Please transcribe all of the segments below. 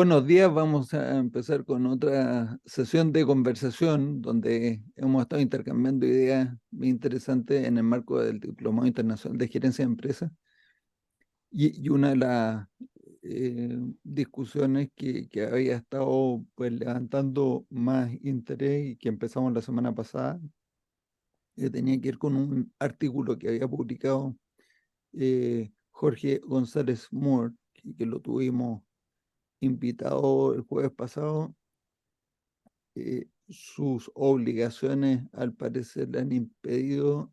Buenos días, vamos a empezar con otra sesión de conversación donde hemos estado intercambiando ideas muy interesantes en el marco del Diplomado Internacional de Gerencia de Empresas. Y una de las discusiones que había estado pues, levantando más interés y que empezamos la semana pasada tenía que ver con un artículo que había publicado Jorge González Moore, que lo tuvimos invitado el jueves pasado. Sus obligaciones al parecer le han impedido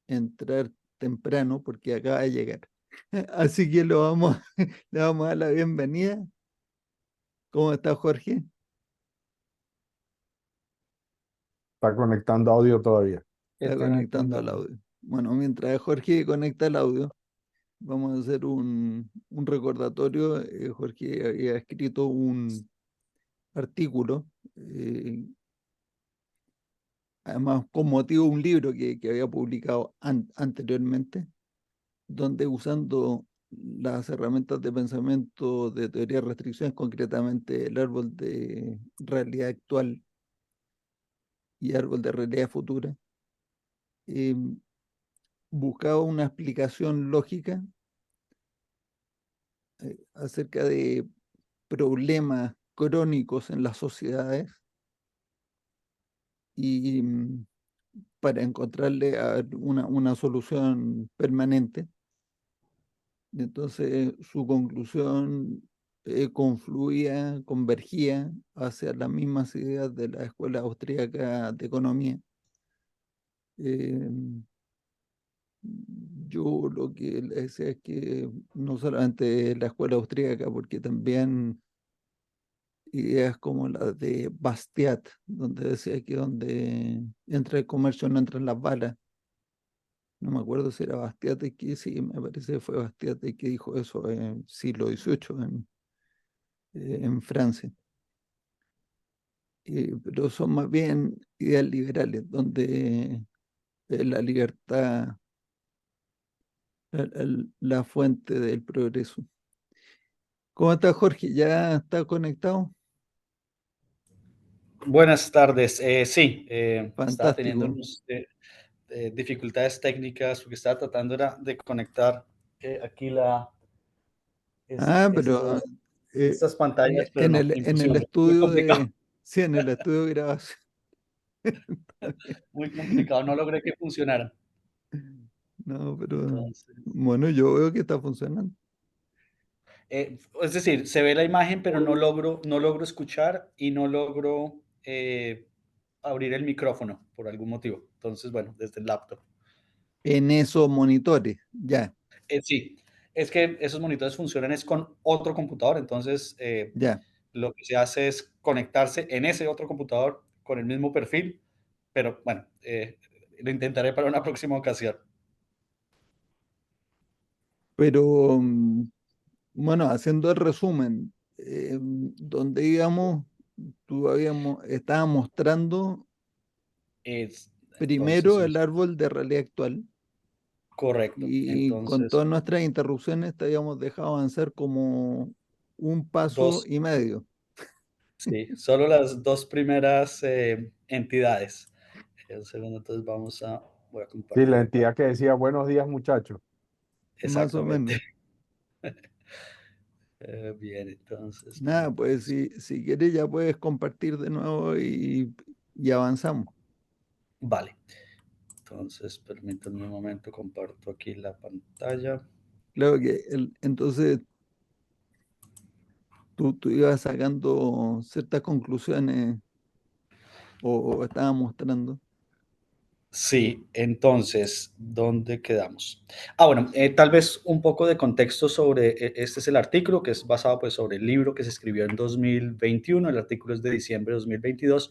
entrar temprano porque acaba de llegar. Así que le vamos a dar la bienvenida. ¿Cómo está Jorge? Está conectando audio todavía. Está Está conectando conectando al audio. audio. Bueno, mientras Jorge conecta el audio, vamos a hacer un recordatorio. Jorge había escrito un artículo, además con motivo de un libro que había publicado anteriormente, donde usando las herramientas de pensamiento de teoría de restricciones, concretamente el árbol de realidad actual y árbol de realidad futura, eh, buscaba una explicación lógica acerca de problemas crónicos en las sociedades y para encontrarle una solución permanente. Entonces su conclusión confluía, convergía hacia las mismas ideas de la Escuela Austríaca de Economía. Eh, yo lo que le decía es que no solamente la Escuela Austríaca, porque también ideas como las de Bastiat, donde decía que donde entra el comercio no entran las balas. No me acuerdo si era Bastiat el que sí, me parece que fue Bastiat el que dijo eso en el siglo XVIII en Francia. Pero son más bien ideas liberales, donde la libertad, la fuente del progreso. ¿Cómo está Jorge? ¿Ya está conectado? Buenas tardes. Sí, estaba teniendo Fantástico. unas dificultades técnicas porque estaba tratando de conectar aquí Pero eh, estas pantallas, pero no, en el imposible. Muy estudio complicado, de, sí, en el estudio de grabación. muy complicado. No logré que funcionaran. No, pero Entonces, bueno, yo veo que está funcionando. es decir, se ve la imagen, pero no logro escuchar y no logro abrir el micrófono por algún motivo. Entonces, bueno, desde el laptop. En esos monitores, ya, Sí, es que esos monitores funcionan es con otro computador, entonces ya. lo que se hace es conectarse en ese otro computador con el mismo perfil, pero bueno, lo intentaré para una próxima ocasión. Pero bueno, haciendo el resumen, donde íbamos, estaba mostrando Entonces, primero el árbol de realidad actual correcto. y con Entonces, todas nuestras interrupciones te habíamos dejado avanzar como un paso dos, y medio. sí, solo las dos primeras entidades. Un segundo, entonces voy a Sí, la compartir entidad que pantalla. decía buenos días, muchachos. Más o Exactamente. menos. Bien, entonces, Nada, pues si quieres ya puedes compartir de nuevo y avanzamos. vale. Entonces, permítanme un momento, comparto aquí la pantalla. Claro que entonces tú ibas sacando ciertas conclusiones o estabas mostrando. Sí, entonces, ¿dónde quedamos? Bueno, tal vez un poco de contexto sobre, este es el artículo que es basado pues sobre el libro que se escribió en 2021, el artículo es de diciembre de 2022,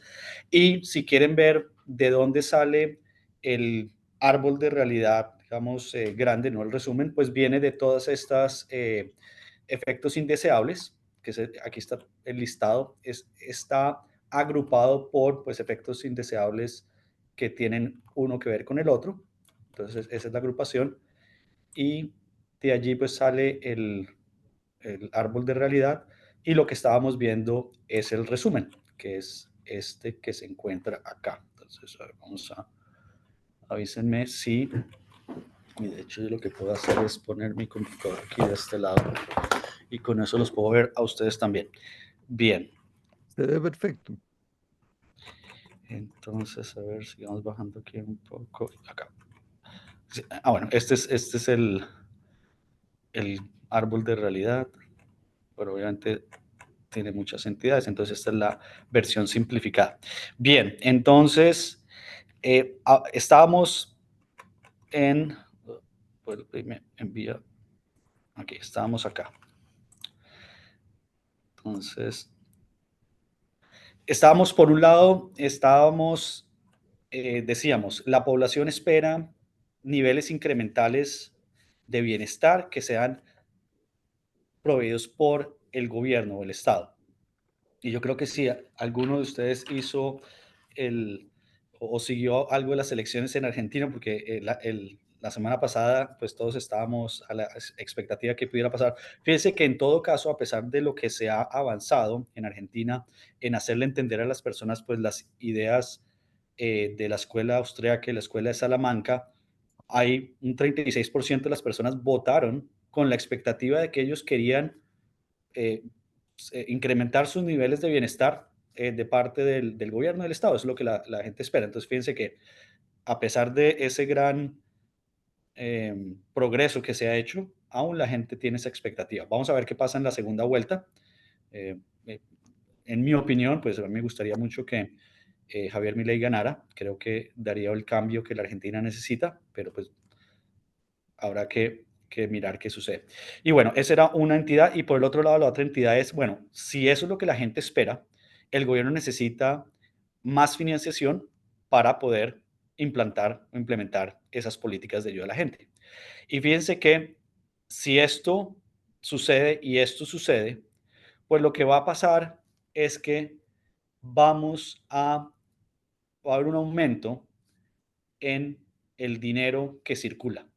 y si quieren ver de dónde sale el árbol de realidad, digamos, grande, no el resumen, pues viene de todas estas efectos indeseables, aquí está el listado, está agrupado por pues efectos indeseables que tienen uno que ver con el otro. Entonces, esa es la agrupación. Y de allí pues sale el árbol de realidad, y lo que estábamos viendo es el resumen, que es este que se encuentra acá. Entonces, a ver, vamos a, avísenme si, y de hecho yo lo que puedo hacer es poner mi computador aquí de este lado y con eso los puedo ver a ustedes también. Bien, Se ve perfecto. entonces, a ver, sigamos bajando aquí un poco, acá. Sí, bueno, este es el árbol de realidad, pero obviamente tiene muchas entidades, entonces esta es la versión simplificada. Bien, entonces estábamos en, pues me envía, aquí, estábamos acá. Entonces, estábamos por un lado, decíamos, la población espera niveles incrementales de bienestar que sean proveídos por el gobierno o el Estado. Y yo creo que si alguno de ustedes hizo el o siguió algo de las elecciones en Argentina, porque la semana pasada pues todos estábamos a la expectativa que pudiera pasar. Fíjense que en todo caso, a pesar de lo que se ha avanzado en Argentina en hacerle entender a las personas pues las ideas de la escuela austríaca y la escuela de Salamanca, hay un 36% de las personas votaron con la expectativa de que ellos querían eh, incrementar sus niveles de bienestar de parte del gobierno del Estado. Es lo que la gente espera. Entonces, fíjense que a pesar de ese gran progreso que se ha hecho, aún la gente tiene esa expectativa. Vamos a ver qué pasa en la segunda vuelta. Eh, eh, en mi opinión, pues a mí me gustaría mucho que Javier Milei ganara. Creo que daría el cambio que la Argentina necesita, pero pues habrá que mirar qué sucede. Y bueno, esa era una entidad y por el otro lado la otra entidad es, bueno, si eso es lo que la gente espera, el gobierno necesita más financiación para poder implantar o implementar esas políticas de ayuda a la gente. Y fíjense que si esto sucede y esto sucede, pues lo que va a pasar es que vamos a, va a haber un aumento en el dinero que circula.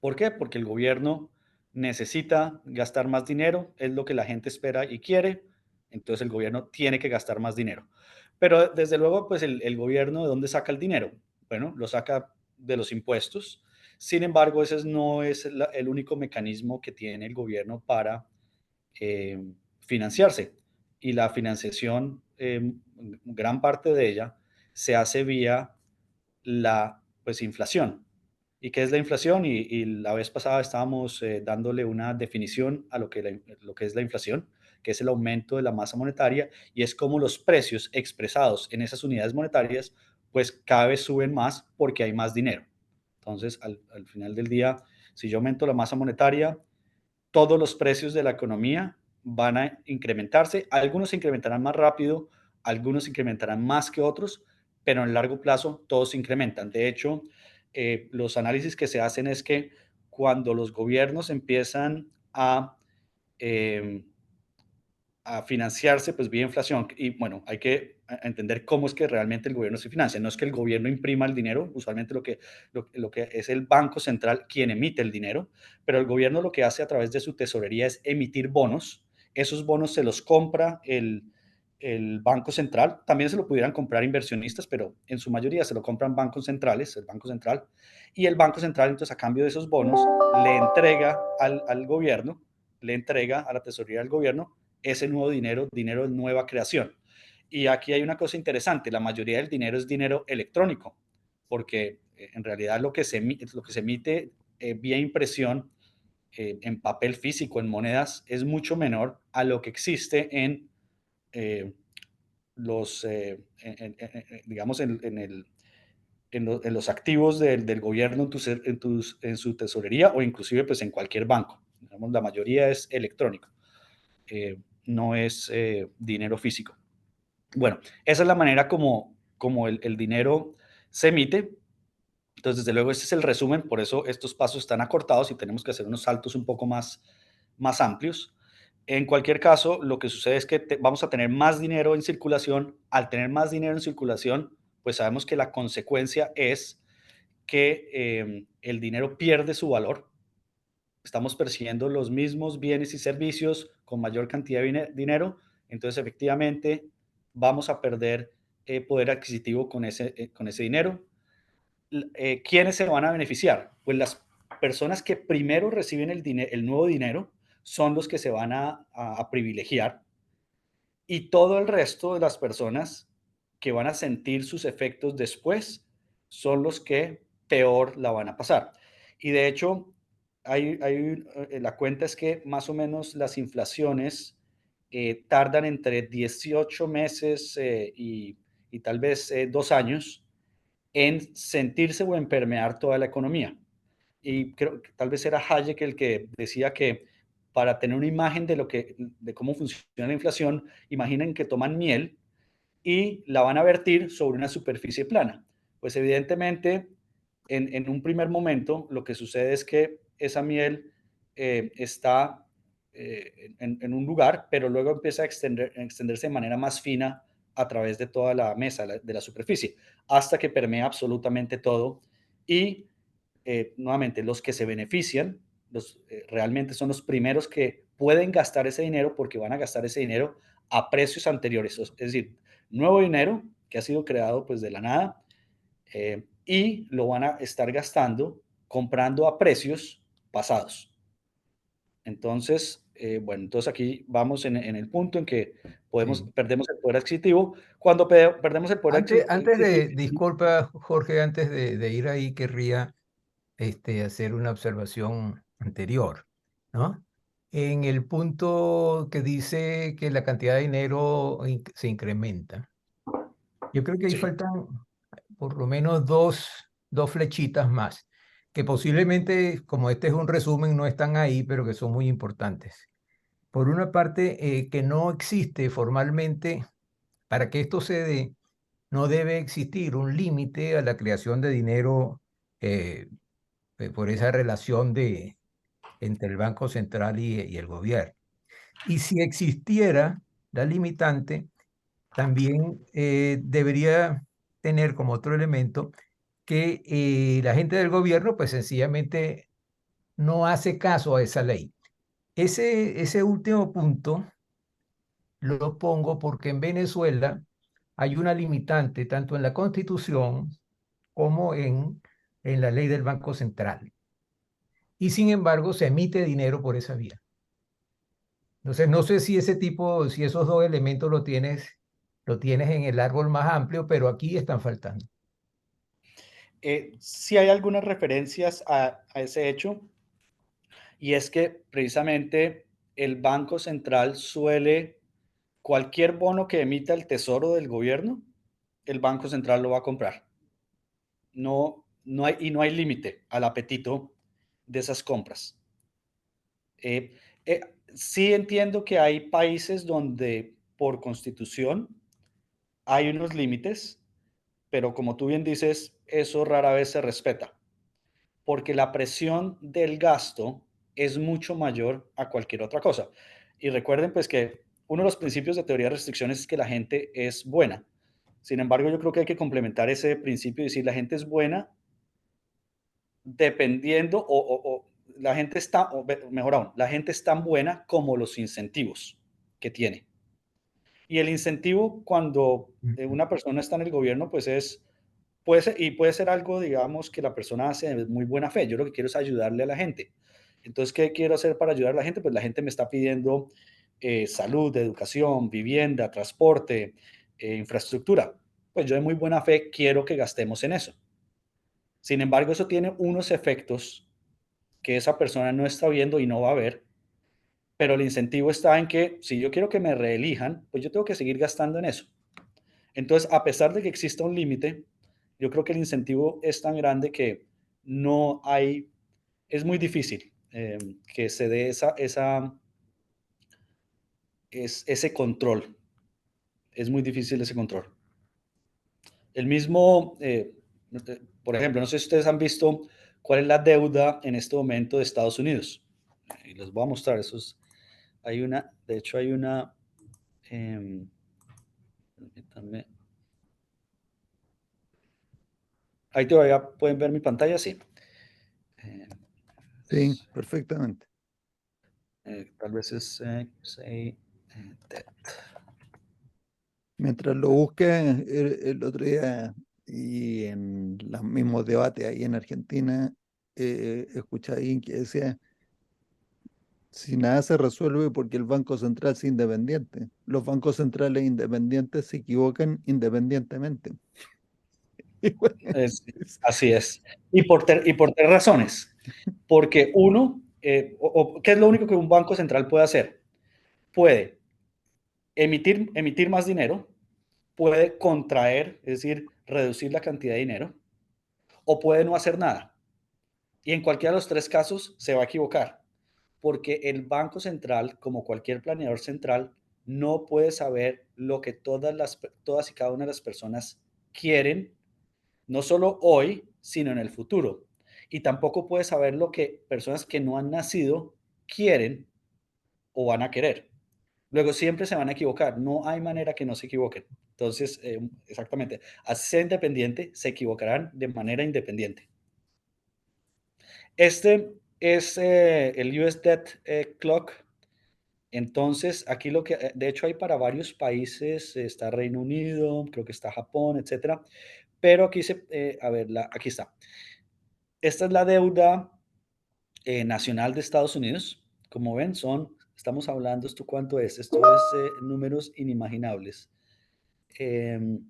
¿Por qué? Porque el gobierno necesita gastar más dinero, es lo que la gente espera y quiere, entonces el gobierno tiene que gastar más dinero. Pero desde luego, pues el gobierno, ¿de dónde saca el dinero? Bueno, lo saca de los impuestos. Sin embargo, ese no es el único mecanismo que tiene el gobierno para eh, financiarse. Y la financiación, gran parte de ella, se hace vía la pues, inflación. ¿Y qué es la inflación? Y la vez pasada estábamos dándole una definición a lo que es la inflación, que es el aumento de la masa monetaria y es como los precios expresados en esas unidades monetarias, pues cada vez suben más porque hay más dinero. Entonces, al final del día, si yo aumento la masa monetaria, todos los precios de la economía van a incrementarse. Algunos se incrementarán más rápido, algunos se incrementarán más que otros, pero en el largo plazo todos se incrementan. De hecho, los análisis que se hacen es que cuando los gobiernos empiezan eh, a financiarse, pues vía inflación. Y bueno, hay que entender cómo es que realmente el gobierno se financia. No es que el gobierno imprima el dinero, usualmente lo que es el Banco Central quien emite el dinero, pero el gobierno lo que hace a través de su tesorería es emitir bonos. Esos bonos se los compra el Banco Central. También se lo pudieran comprar inversionistas, pero en su mayoría se lo compran bancos centrales, el Banco Central. Y el Banco Central, entonces, a cambio de esos bonos, le entrega al gobierno, le entrega a la tesorería del gobierno ese nuevo dinero, dinero de nueva creación. Y aquí hay una cosa interesante, la mayoría del dinero es dinero electrónico, porque en realidad lo que se emite vía impresión en papel físico, en monedas, es mucho menor a lo que existe en eh, digamos, en los activos del gobierno en su tesorería o inclusive pues en cualquier banco. Digamos, la mayoría es electrónico. No es dinero físico. Bueno, esa es la manera como el dinero se emite. Entonces, desde luego, este es el resumen, por eso estos pasos están acortados y tenemos que hacer unos saltos un poco más amplios. En cualquier caso, lo que sucede es que vamos a tener más dinero en circulación. Al tener más dinero en circulación, pues sabemos que la consecuencia es que el dinero pierde su valor. estamos persiguiendo los mismos bienes y servicios con mayor cantidad de dinero, entonces efectivamente vamos a perder poder adquisitivo con ese dinero. ¿Quiénes se van a beneficiar? Pues las personas que primero reciben el nuevo dinero son los que se van a privilegiar, y todo el resto de las personas que van a sentir sus efectos después son los que peor la van a pasar. Y de hecho, la cuenta es que más o menos las inflaciones tardan entre 18 meses y tal vez 2 años en sentirse o en permear toda la economía. Y creo que tal vez era Hayek el que decía que para tener una imagen de cómo funciona la inflación, imaginen que toman miel y la van a vertir sobre una superficie plana. Pues evidentemente, en un primer momento, lo que sucede es que esa miel está en un lugar, pero luego empieza a extenderse de manera más fina a través de toda la mesa, de la superficie, hasta que permea absolutamente todo. Y nuevamente, los que se benefician, realmente son los primeros que pueden gastar ese dinero, porque van a gastar ese dinero a precios anteriores, es decir, nuevo dinero que ha sido creado pues de la nada, y lo van a estar gastando comprando a precios pasados. Entonces, bueno, entonces aquí vamos en el punto en que Sí. perdemos el poder adquisitivo. Cuando perdemos el poder Antes adquisitivo, disculpa, Jorge, antes de ir ahí, querría hacer una observación anterior, ¿no? En el punto que dice que la cantidad de dinero se incrementa, yo creo que ahí sí, faltan por lo menos dos flechitas más, que posiblemente, como este es un resumen, no están ahí, pero que son muy importantes. Por una parte, que no existe formalmente, para que esto se dé, no debe existir un límite a la creación de dinero eh, por esa relación entre el Banco Central y el gobierno. Y si existiera la limitante, también debería tener como otro elemento que la gente del gobierno pues sencillamente no hace caso a esa ley. Ese último punto lo pongo porque en Venezuela hay una limitante tanto en la Constitución como en la ley del Banco Central. Y sin embargo se emite dinero por esa vía. Entonces no sé si si esos dos elementos lo tienes en el árbol más amplio, pero aquí están faltando. sí hay algunas referencias a ese hecho, y es que precisamente el Banco Central cualquier bono que emita el Tesoro del gobierno, el Banco Central lo va a comprar. No hay límite al apetito de esas compras. Eh, eh, sí entiendo que hay países donde por constitución hay unos límites, pero como tú bien dices, eso rara vez se respeta, porque la presión del gasto es mucho mayor a cualquier otra cosa. Y recuerden pues que uno de los principios de teoría de restricciones es que la gente es buena. Sin embargo, yo creo que hay que complementar ese principio y decir la gente es buena dependiendo o la gente está, o mejor aún, la gente es tan buena como los incentivos que tiene. Y el incentivo cuando una persona está en el gobierno, pues puede ser algo, digamos, que la persona hace de muy buena fe. Yo lo que quiero es ayudarle a la gente. Entonces, ¿qué quiero hacer para ayudar a la gente? Pues la gente me está pidiendo salud, educación, vivienda, transporte, infraestructura. Pues yo de muy buena fe quiero que gastemos en eso. Sin embargo, eso tiene unos efectos que esa persona no está viendo y no va a ver, pero el incentivo está en que si yo quiero que me reelijan, pues yo tengo que seguir gastando en eso. Entonces, a pesar de que exista un límite, yo creo que el incentivo es tan grande que no hay, es muy difícil que se dé ese control. Es muy difícil ese control. El mismo, por ejemplo, no sé si ustedes han visto cuál es la deuda en este momento de Estados Unidos. Y les voy a mostrar, de hecho hay una, em, permítanme. Ahí todavía pueden ver mi pantalla, sí. Eh, Sí, perfectamente. Tal vez es say, debt. Mientras lo busques, el otro día y en los mismos debates ahí en Argentina, escuché a alguien que decía, si nada se resuelve porque el Banco Central es independiente. Los bancos centrales independientes se equivocan independientemente. Y bueno, Así es. Y por tres razones. Porque uno, ¿qué es lo único que un banco central puede hacer? Puede emitir más dinero, puede contraer, es decir, reducir la cantidad de dinero, o puede no hacer nada. Y en cualquiera de los tres casos se va a equivocar, porque el Banco Central, como cualquier planeador central, no puede saber lo que todas y cada una de las personas quieren, no solo hoy, sino en el futuro. Y tampoco puede saber lo que personas que no han nacido quieren o van a querer. Luego siempre se van a equivocar, no hay manera que no se equivoquen. Entonces, exactamente, así sea independiente, se equivocarán de manera independiente. Este es el US Debt Clock. Entonces, aquí de hecho hay para varios países, está Reino Unido, creo que está Japón, etcétera. Pero aquí a ver, aquí está. Esta es la deuda nacional de Estados Unidos. Como ven, estamos hablando, ¿esto cuánto es? Esto es números inimaginables. Em,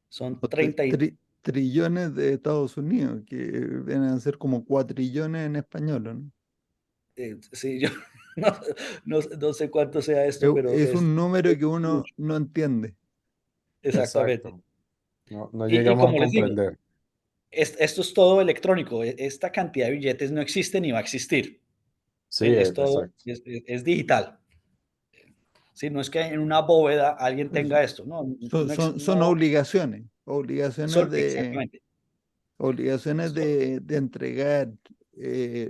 son o 30 y... trillones de Estados Unidos, que vienen a ser como cuatrillones en español, ¿no? sí, yo no, no sé cuánto sea esto, pero Es un número que es uno mucho. no entiende. Exactamente. Exacto. No Y llegamos a como les digo, comprender. esto es todo electrónico. Esta cantidad de billetes no existe ni va a existir. Sí, Es todo, exacto. es digital. ¿Sí? No es que en una bóveda alguien Pues, tenga esto. No, son no, obligaciones, exactamente. obligaciones Son- de entregar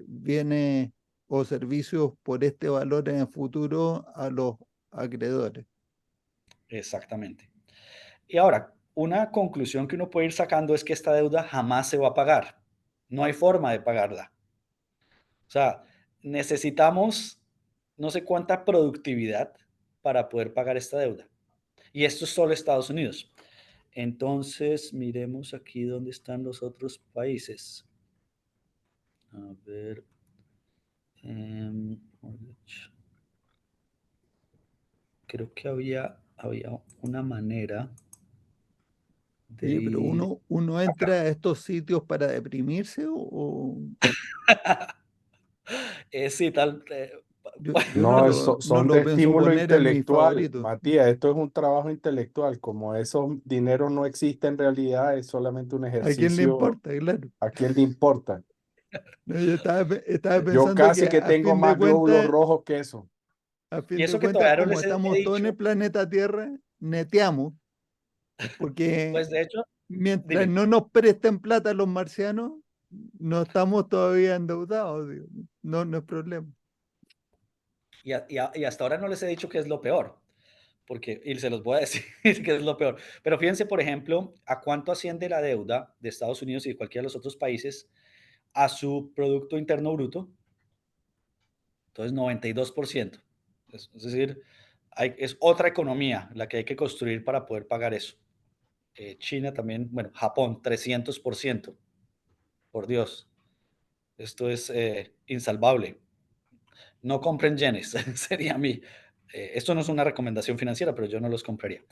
bienes o servicios por este valor en el futuro a los acreedores. Exactamente. Y ahora, una conclusión que uno puede ir sacando es que esta deuda jamás se va a pagar. No hay forma de pagarla. O sea, necesitamos no sé cuánta productividad para poder pagar esta deuda. Y esto es solo Estados Unidos. Entonces, miremos aquí dónde están los otros países. A ver. Mortgage. Creo que había una manera de Oye, pero ir uno acá. entra a estos sitios para deprimirse o Sí, tal. yo No, no son de lo pienso estímulo poner en mi intelectual, favorito. Matías. Esto es un trabajo intelectual. Como esos dineros no existen en realidad, es solamente un ¿A quién le ejercicio. importa? Claro. ¿A quién le importa? No, yo estaba Yo pensando que casi que tengo más glóbulos rojos que eso. a Y fin de eso que cuentas, todavía no como les he estamos todos en el dicho, planeta Tierra, neteamos, porque pues de hecho, mientras dime, no nos presten plata los marcianos, no estamos todavía endeudados, digo. No, no es problema. y hasta ahora no les he dicho qué es lo peor, y se los voy a decir qué es lo peor. Pero fíjense, por ejemplo, a cuánto asciende la deuda de Estados Unidos y de cualquiera de los otros países a su Producto Interno Bruto. Entonces, 92%. Es decir, es otra economía la que hay que construir para poder pagar eso. China también, bueno, Japón, 300%. Por Dios, esto es insalvable. No compren yenes, sería mi. Esto no es una recomendación financiera, pero yo no los compraría.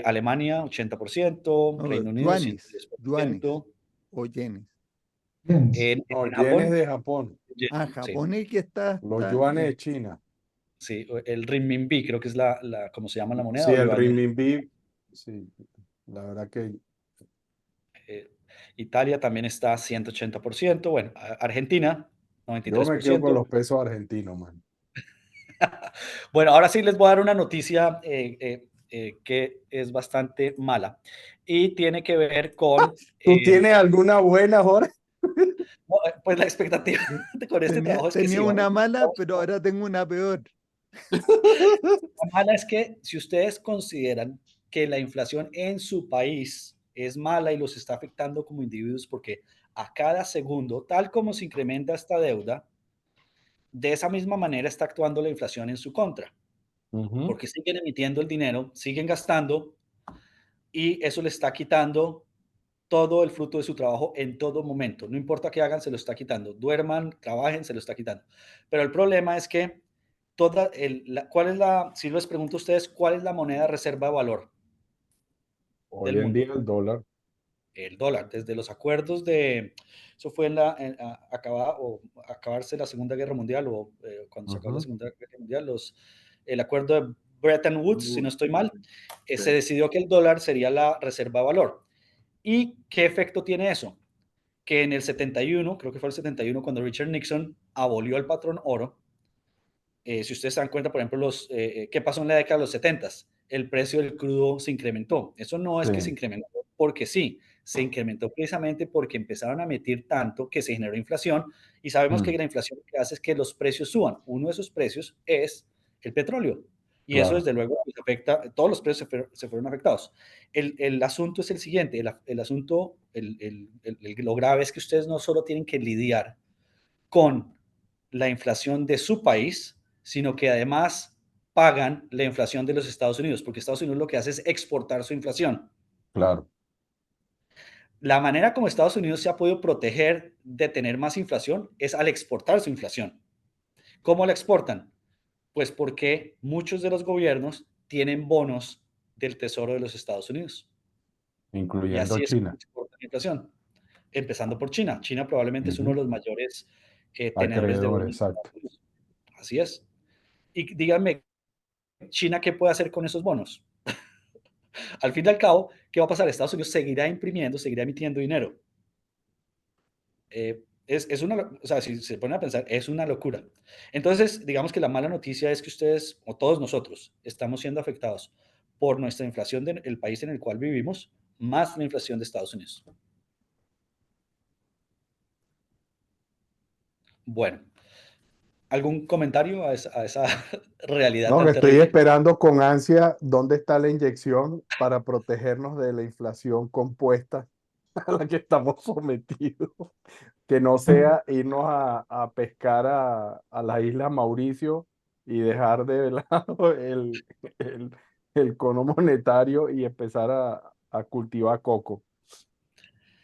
Alemania, 80%, No, Reino Unido, yuanes 110%. o yenes. No, En yenes Japón, de Japón, Ah, sí, Japón es el que los yuanes de China. sí, el renminbi creo que es ¿cómo se llama la moneda? Sí, O el yuanes. renminbi, sí, la verdad que Eh, Italia también está 180%. Bueno, Argentina, yo me quedo con 93%. los pesos argentinos, man. Bueno, ahora sí les voy a dar una noticia que es bastante mala y tiene que ver con, ¿Tú tienes alguna buena, Jorge? no, pues la expectativa con este trabajo es que Tenía sí, una mala, pero ahora tengo una peor. la mala es que si ustedes consideran que la inflación en su país es mala y los está afectando como individuos porque a cada segundo, tal como se incrementa esta deuda, de esa misma manera está actuando la inflación en su contra, Ujú. porque siguen emitiendo el dinero, siguen gastando y eso le está quitando todo el fruto de su trabajo en todo momento. No importa qué hagan, se lo está quitando. Duerman, trabajen, se lo está quitando. Pero el problema es que ¿cuál es si les pregunto a ustedes, ¿cuál es la moneda reserva de valor del Hoy en mundo? día el dólar, El dólar. Desde los acuerdos eso fue acabarse la Segunda Guerra Mundial o cuando se acabó la ujú, Segunda Guerra Mundial, el acuerdo de Bretton Woods, si no estoy mal, sí, se decidió que el dólar sería la reserva de valor. ¿Y qué efecto tiene eso? Que en el 71, creo que fue el 71, cuando Richard Nixon abolió el patrón oro, si ustedes se dan cuenta, por ejemplo, ¿qué pasó en la década de los 70? El precio del crudo se incrementó. Eso no es que se sí, incrementó porque sí, se incrementó precisamente porque empezaron a emitir tanto que se generó inflación y sabemos que mm, la inflación lo que hace es que los precios suban. Uno de esos precios es el petróleo. Y eso, claro, desde luego, pues, afecta, todos los precios se fueron afectados. El asunto es el siguiente, el asunto, lo grave es que ustedes no solo tienen que lidiar con la inflación de su país, sino que además pagan la inflación de los Estados Unidos, porque Estados Unidos lo que hace es exportar su inflación. claro, La manera como Estados Unidos se ha podido proteger de tener más inflación es al exportar su inflación. ¿Cómo la exportan? Pues porque muchos de los gobiernos tienen bonos del Tesoro de los Estados Unidos. Y incluyendo así es como China, exportan la inflación. Empezando por China. China probablemente es uno de ujú, los mayores tenedores de acreedor, bonos de exacto. Estados Unidos. Así es. Y díganme, ¿China qué puede hacer con esos bonos? Al fin y al cabo, ¿qué va a pasar? Estados Unidos seguirá imprimiendo, seguirá emitiendo dinero. O sea, si se ponen a pensar, es una locura. Entonces, digamos que la mala noticia es que ustedes, o todos nosotros, estamos siendo afectados por nuestra inflación del país en el cual vivimos, más la inflación de Estados Unidos. Bueno, ¿algún comentario a esa realidad No, que tan estoy terrible? esperando con ansia dónde está la inyección para protegernos de la inflación compuesta a la que estamos sometidos. Que no sea irnos a pescar a la isla Mauricio y dejar de lado el, el cono monetario y empezar a cultivar coco.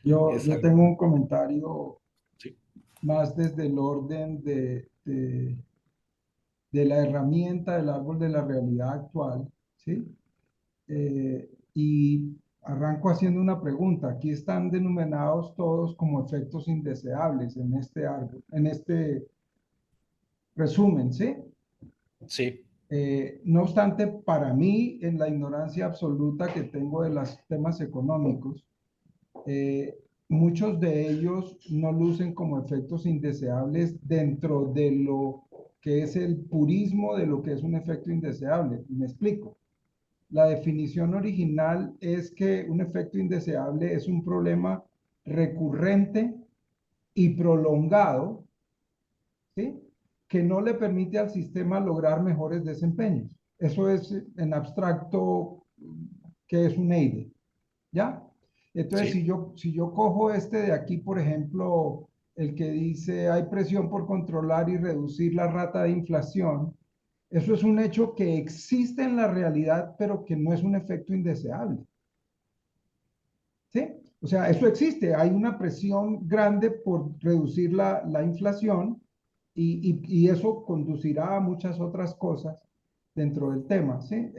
Yo Exacto. tengo un comentario Sí, más desde el orden de la herramienta del árbol de la realidad actual, ¿sí? Y arranco haciendo una pregunta. Aquí están denominados todos como efectos indeseables en este árbol, en este resumen, ¿sí? sí, No obstante, para mí, en la ignorancia absoluta que tengo de los temas económicos, eh, muchos de ellos no lucen como efectos indeseables dentro de lo que es el purismo de lo que es un efecto indeseable. Me explico. La definición original es que un efecto indeseable es un problema recurrente y prolongado, ¿sí? Que no le permite al sistema lograr mejores desempeños. Eso es en abstracto, que es un EIDE, ¿ya? Entonces, sí, si yo cojo este de aquí, por ejemplo, el que dice hay presión por controlar y reducir la rata de inflación, eso es un hecho que existe en la realidad, pero que no es un efecto indeseable. ¿Sí? O sea, eso existe. Hay una presión grande por reducir la inflación y eso conducirá a muchas otras cosas dentro del tema. ¿Sí?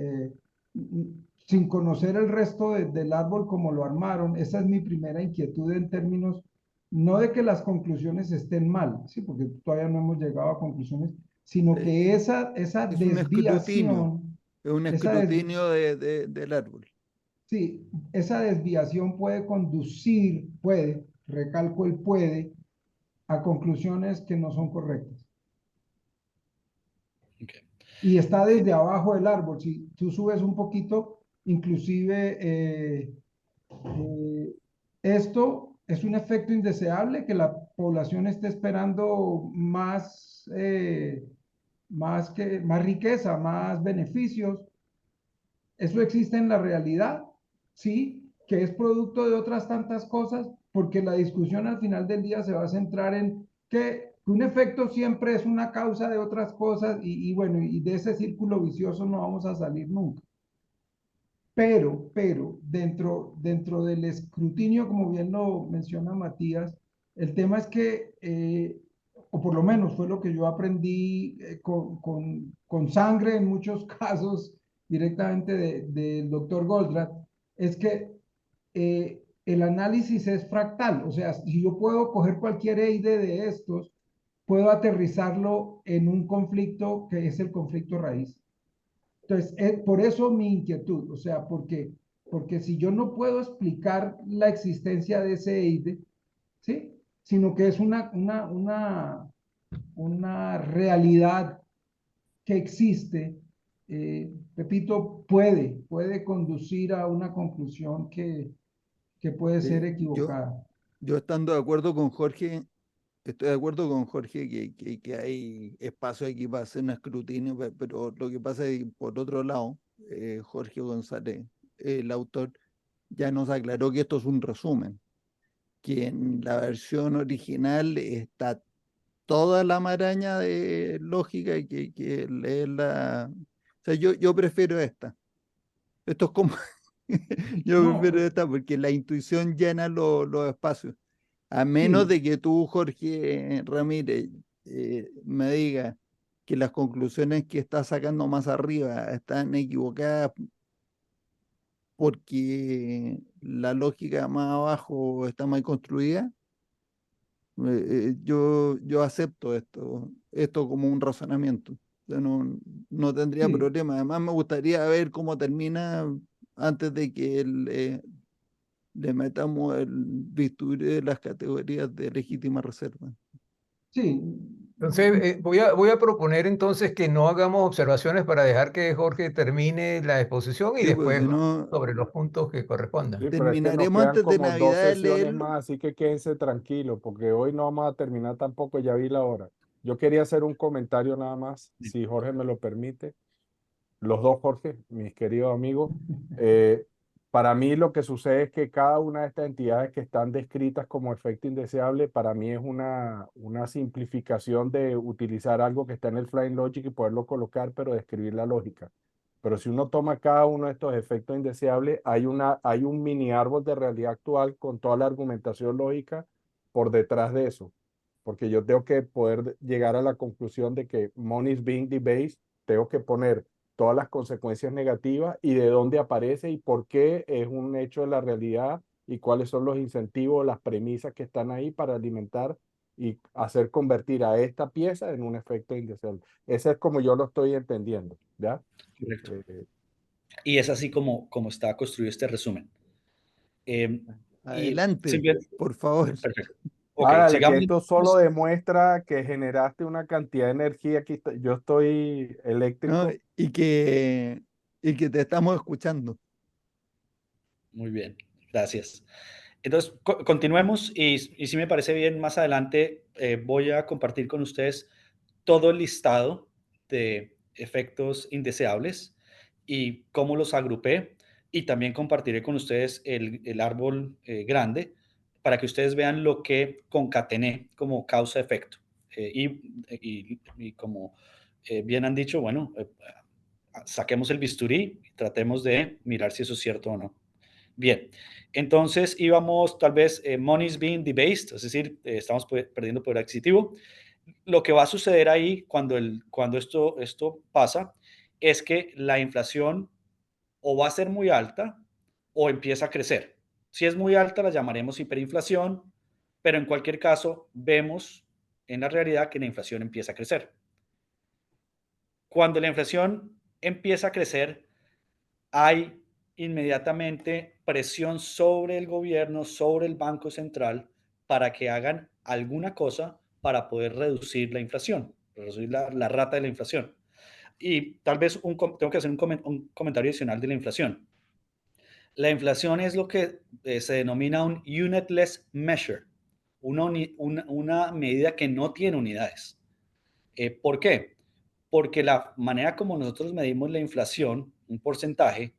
Sin conocer el resto del árbol como lo armaron, esa es mi primera inquietud en términos, no de que las conclusiones estén mal, ¿sí? Porque todavía no hemos llegado a conclusiones, sino Eh, que esa Es desviación, un esa des- escrutinio del árbol. sí, esa desviación puede conducir, recalco el puede, a conclusiones que no son correctas. ok, Y está desde abajo del árbol. Si tú subes un poquito, inclusive eh, esto es un efecto indeseable, que la población esté esperando más riqueza, más beneficios. Eso existe en la realidad, sí, que es producto de otras tantas cosas, porque la discusión al final del día se va a centrar en qué que un efecto siempre es una causa de otras cosas y bueno, y de ese círculo vicioso no vamos a salir nunca. Pero dentro del escrutinio, como bien lo menciona Matías, el tema es que, o por lo menos fue lo que yo aprendí con sangre en muchos casos directamente del doctor Goldratt, es que el análisis es fractal. O sea, si yo puedo coger cualquier EIDE de estos, puedo aterrizarlo en un conflicto que es el conflicto raíz. Entonces, por eso mi inquietud, o sea, porque si yo no puedo explicar la existencia de ese EIDE, ¿sí? Sino que es una realidad que existe, repito, puede conducir a una conclusión que puede ser Yo, equivocada. yo estando de acuerdo con Jorge, estoy de acuerdo con Jorge que hay espacio aquí para hacer un escrutinio, pero lo que pasa es que, por otro lado, Jorge González, el autor, ya nos aclaró que esto es un resumen, que en la versión original está toda la maraña de lógica y que leer la... O sea, yo prefiero esta. Esto es como... Yo No, prefiero esta porque la intuición llena los espacios. A menos sí, de que tú, Jorge Ramírez, me digas que las conclusiones que estás sacando más arriba están equivocadas porque la lógica más abajo está mal construida, yo acepto esto como un razonamiento. O sea, no tendría sí. problema. Además, me gustaría ver cómo termina antes de que le metamos el bisturí de las categorías de legítima reserva. Sí, Entonces, voy a proponer entonces que no hagamos observaciones para dejar que Jorge termine la exposición y Sí, pues después si vamos no, sobre los puntos que correspondan. Sí, pero es que nos terminaremos quedan antes de como dos Navidad de sesiones leerlo. más, así que quédense tranquilos, porque hoy no vamos a terminar tampoco, ya vi la hora. Yo quería hacer un comentario nada más, si Jorge me lo permite. Los dos Jorge, mis queridos amigos. Eh, para mí lo que sucede es que cada una de estas entidades que están descritas como efecto indeseable, para mí es una simplificación de utilizar algo que está en el Flying Logic y poderlo colocar, pero describir la lógica. Pero si uno toma cada uno de estos efectos indeseables, hay un mini árbol de realidad actual con toda la argumentación lógica por detrás de eso. Porque yo tengo que poder llegar a la conclusión de que money is being debased, tengo que poner todas las consecuencias negativas y de dónde aparece y por qué es un hecho de la realidad y cuáles son los incentivos, las premisas que están ahí para alimentar y hacer convertir a esta pieza en un efecto indeseable. Ese es como yo lo estoy entendiendo, ¿ya? Correcto. Eh, Y es así como está construido este resumen. Y Adelante, simplemente, por favor. perfecto. Ok, Hágale, que sigamos. esto solo demuestra que generaste una cantidad de energía. Aquí yo estoy ¿No? eléctrico. Y que te estamos escuchando. Muy bien, gracias. Entonces, continuemos y si me parece bien, más adelante voy a compartir con ustedes todo el listado de efectos indeseables y cómo los agrupé y también compartiré con ustedes el árbol grande para que ustedes vean lo que concatené como causa-efecto. Y como bien han dicho, bueno, saquemos el bisturí y tratemos de mirar si eso es cierto o no. Bien, entonces íbamos tal vez money is being debased, es decir, estamos perdiendo poder adquisitivo. Lo que va a suceder ahí cuando esto pasa es que la inflación o va a ser muy alta o empieza a crecer. Si es muy alta, la llamaremos hiperinflación, pero en cualquier caso, vemos en la realidad que la inflación empieza a crecer. Cuando la inflación empieza a crecer, hay inmediatamente presión sobre el gobierno, sobre el Banco Central, para que hagan alguna cosa para poder reducir la inflación, reducir la rata de la inflación. Y tal vez tengo que hacer un comentario adicional de la inflación. La inflación es lo que se denomina un unitless measure, una medida que no tiene unidades. ¿Por qué? Porque la manera como nosotros medimos la inflación, un porcentaje,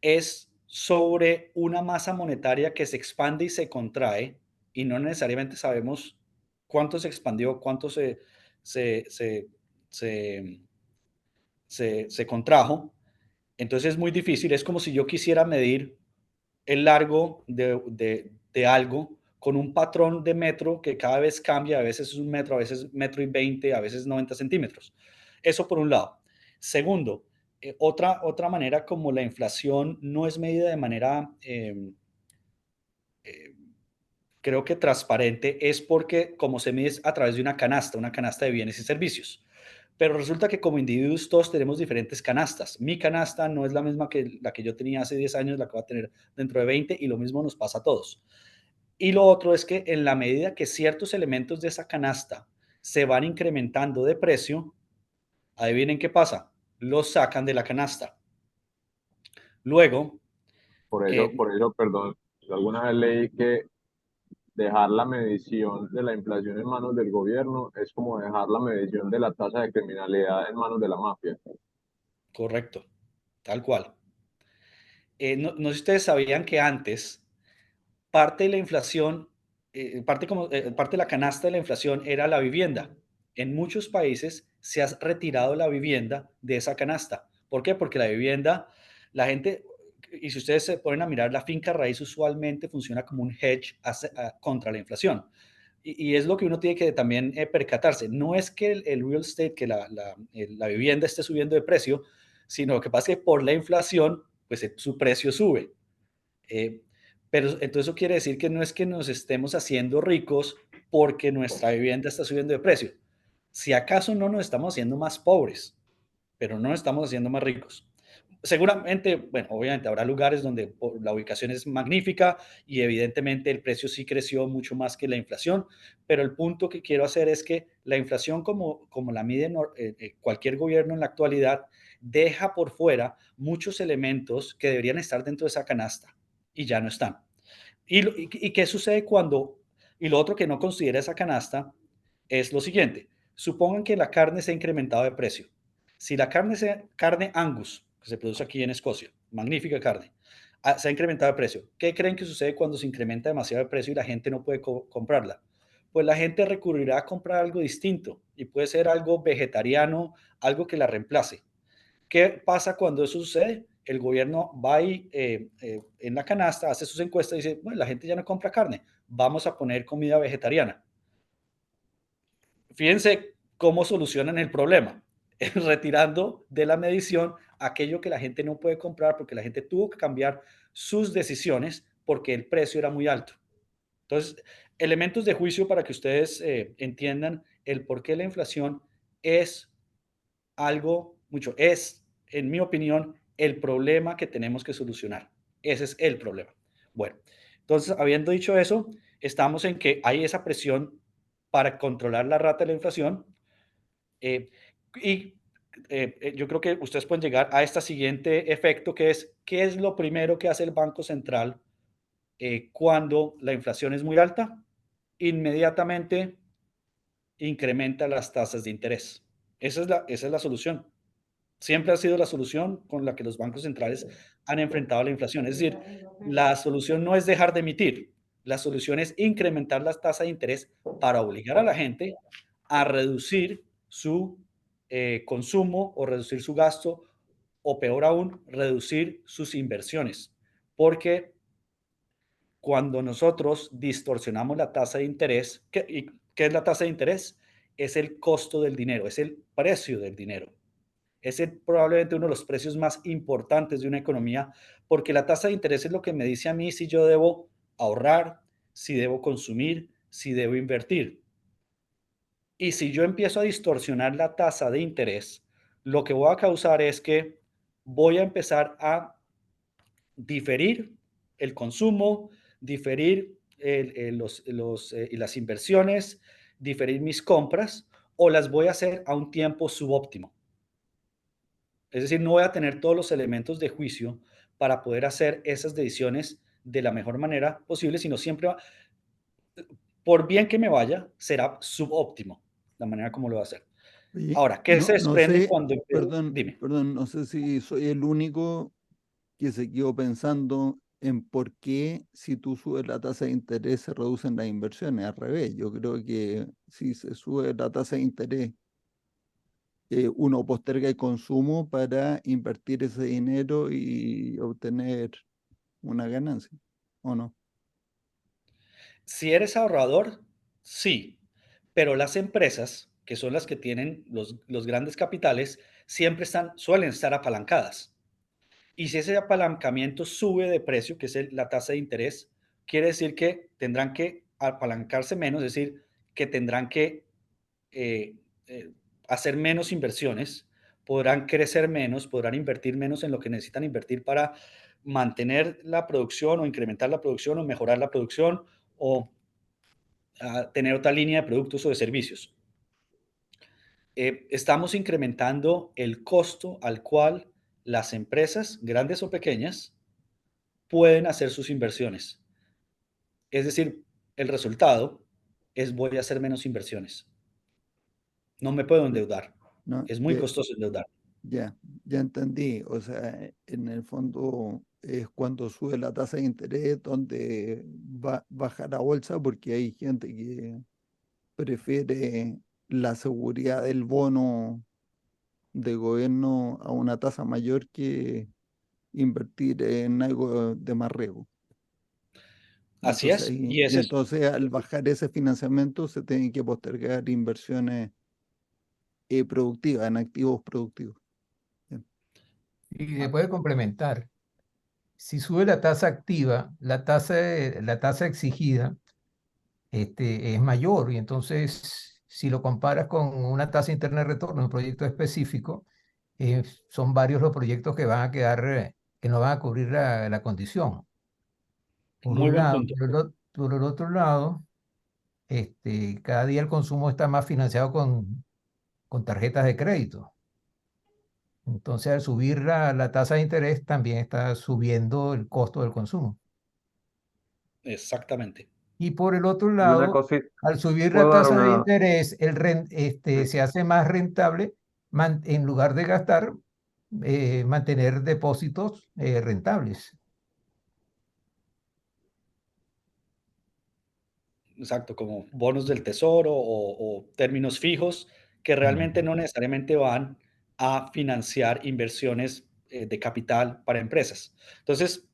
es sobre una masa monetaria que se expande y se contrae y no necesariamente sabemos cuánto se expandió, cuánto se, se, se, se contrajo. Entonces es muy difícil, es como si yo quisiera medir el largo de algo con un patrón de metro que cada vez cambia, a veces es un metro, a veces metro y 20, a veces 90 centímetros. Eso por un lado. Segundo, otra manera como la inflación no es medida de manera, eh, creo que transparente, es porque como se mide es a través de una canasta de bienes y servicios. Pero resulta que como individuos todos tenemos diferentes canastas. Mi canasta no es la misma que la que yo tenía hace 10 años, la que va a tener dentro de 20 y lo mismo nos pasa a todos. Y lo otro es que en la medida que ciertos elementos de esa canasta se van incrementando de precio, adivinen qué pasa, los sacan de la canasta. Luego, Por eso, perdón, yo alguna vez leí que dejar la medición de la inflación en manos del gobierno es como dejar la medición de la tasa de criminalidad en manos de la mafia. correcto, tal cual. No sé si ustedes sabían que antes parte de la inflación, parte de la canasta de la inflación era la vivienda. En muchos países se ha retirado la vivienda de esa canasta. ¿Por qué? Porque la vivienda, la gente, y si ustedes se ponen a mirar, la finca raíz usualmente funciona como un hedge contra la inflación. Y es lo que uno tiene que también percatarse. No es que el real estate, que la vivienda esté subiendo de precio, sino que pasa que por la inflación, pues su precio sube. Eh, pero entonces eso quiere decir que no es que nos estemos haciendo ricos porque nuestra vivienda está subiendo de precio. Si acaso no nos estamos haciendo más pobres, pero no nos estamos haciendo más ricos. Seguramente, bueno, obviamente habrá lugares donde la ubicación es magnífica y evidentemente el precio sí creció mucho más que la inflación, pero el punto que quiero hacer es que la inflación como la mide cualquier gobierno en la actualidad, deja por fuera muchos elementos que deberían estar dentro de esa canasta y ya no están. ¿Y qué sucede cuando, y lo otro que no considera esa canasta es lo siguiente, supongan que la carne se ha incrementado de precio. Si la carne Angus, que se produce aquí en Escocia, magnífica carne, se ha incrementado de precio, ¿qué creen que sucede cuando se incrementa demasiado de precio y la gente no puede comprarla? Pues la gente recurrirá a comprar algo distinto y puede ser algo vegetariano, algo que la reemplace. ¿Qué pasa cuando eso sucede? El gobierno va ahí en la canasta, hace sus encuestas y dice, bueno, la gente ya no compra carne, vamos a poner comida vegetariana. Fíjense cómo solucionan el problema, retirando de la medición aquello que la gente no puede comprar porque la gente tuvo que cambiar sus decisiones porque el precio era muy alto. Entonces, elementos de juicio para que ustedes entiendan el por qué la inflación es algo mucho, es, en mi opinión, el problema que tenemos que solucionar. Ese es el problema. Bueno, entonces, habiendo dicho eso, estamos en que hay esa presión para controlar la rata de la inflación eh, y yo creo que ustedes pueden llegar a este siguiente efecto que es, ¿qué es lo primero que hace el Banco Central cuando la inflación es muy alta? Inmediatamente incrementa las tasas de interés. Esa es la solución. Siempre ha sido la solución con la que los bancos centrales han enfrentado la inflación. Es decir, la solución no es dejar de emitir, la solución es incrementar las tasas de interés para obligar a la gente a reducir su consumo o reducir su gasto o peor aún, reducir sus inversiones. Porque cuando nosotros distorsionamos la tasa de interés, ¿qué es la tasa de interés? Es el costo del dinero, es el precio del dinero. Es probablemente uno de los precios más importantes de una economía, porque la tasa de interés es lo que me dice a mí si yo debo ahorrar, si debo consumir, si debo invertir. Y si yo empiezo a distorsionar la tasa de interés, lo que voy a causar es que voy a empezar a diferir el consumo, diferir y las inversiones, diferir mis compras o las voy a hacer a un tiempo subóptimo. Es decir, no voy a tener todos los elementos de juicio para poder hacer esas decisiones de la mejor manera posible, sino siempre, por bien que me vaya, será subóptimo la manera como lo va a hacer. Oye, Ahora, ¿qué se no desprende sé, cuando empiezo? perdón, Dime. no sé si soy el único que se quedó pensando en por qué si tú subes la tasa de interés se reducen las inversiones. Al revés, yo creo que si se sube la tasa de interés, uno posterga el consumo para invertir ese dinero y obtener una ganancia, ¿o no? Si eres ahorrador, sí, pero las empresas, que son las que tienen los grandes capitales, suelen estar apalancadas. Y si ese apalancamiento sube de precio, que es la tasa de interés, quiere decir que tendrán que apalancarse menos, es decir, que tendrán que eh, eh, hacer menos inversiones, podrán crecer menos, podrán invertir menos en lo que necesitan invertir para mantener la producción o incrementar la producción o mejorar la producción o tener otra línea de productos o de servicios. Estamos incrementando el costo al cual las empresas, grandes o pequeñas, pueden hacer sus inversiones. Es decir, el resultado es voy a hacer menos inversiones. No me puedo endeudar. No, Es muy costoso endeudar. ya, ya entendí. O sea, en el fondo es cuando sube la tasa de interés donde baja la bolsa porque hay gente que prefiere la seguridad del bono de gobierno a una tasa mayor que invertir en algo de más riesgo. Así es. Y entonces al bajar ese financiamiento se tienen que postergar inversiones productivas, en activos productivos. Bien. Y se puede complementar. Si sube la tasa activa, la tasa exigida es mayor. Y entonces, si lo comparas con una tasa interna de retorno en un proyecto específico, son varios los proyectos que van a quedar, que no van a cubrir la condición. Por Muy un buen lado, punto. por el otro lado, cada día el consumo está más financiado con tarjetas de crédito. Entonces, al subir la tasa de interés, también está subiendo el costo del consumo. Exactamente. Y por el otro Y una lado, cosa, al subir la puedo dar tasa de una, interés, sí. se hace más rentable en lugar de gastar, mantener depósitos rentables. Exacto, como bonos del tesoro o términos fijos que realmente no necesariamente van a financiar inversiones de capital para empresas. Entonces,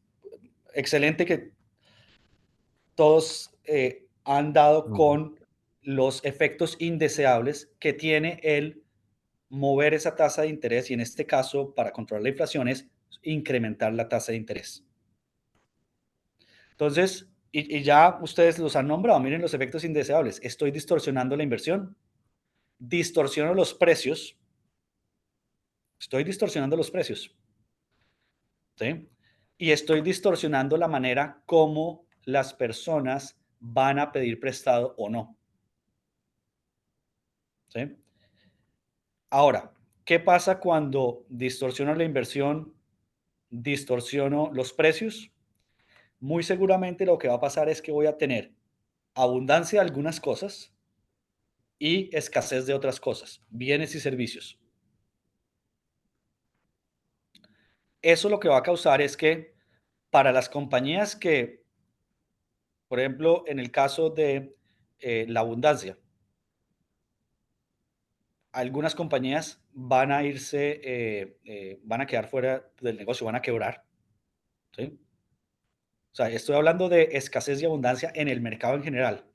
excelente que todos han dado con los efectos indeseables que tiene el mover esa tasa de interés y en este caso, para controlar la inflación, es incrementar la tasa de interés. Entonces, y ya ustedes los han nombrado, miren los efectos indeseables. Estoy distorsionando la inversión, distorsiono los precios, estoy distorsionando los precios, ¿sí? Y estoy distorsionando la manera como las personas van a pedir prestado o no, ¿sí? Ahora, ¿qué pasa cuando distorsiono la inversión, distorsiono los precios? Muy seguramente lo que va a pasar es que voy a tener abundancia de algunas cosas y escasez de otras cosas, bienes y servicios. Eso lo que va a causar es que para las compañías que, por ejemplo, en el caso de la abundancia, algunas compañías van a irse, van a quedar fuera del negocio, van a quebrar, ¿sí? O sea, estoy hablando de escasez y abundancia en el mercado en general.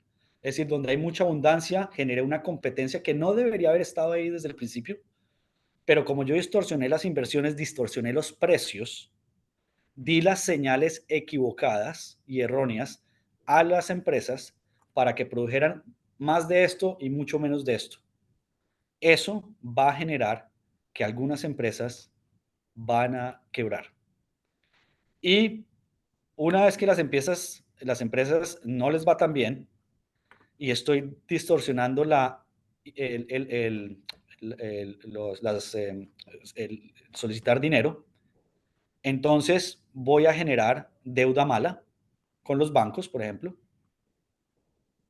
Es decir, donde hay mucha abundancia, generé una competencia que no debería haber estado ahí desde el principio, pero como yo distorsioné las inversiones, distorsioné los precios, di las señales equivocadas y erróneas a las empresas para que produjeran más de esto y mucho menos de esto. Eso va a generar que algunas empresas van a quebrar. Y una vez que las empresas no les va tan bien y estoy distorsionando el, el- el- el solicitar dinero, entonces voy a generar deuda mala con los bancos, por ejemplo,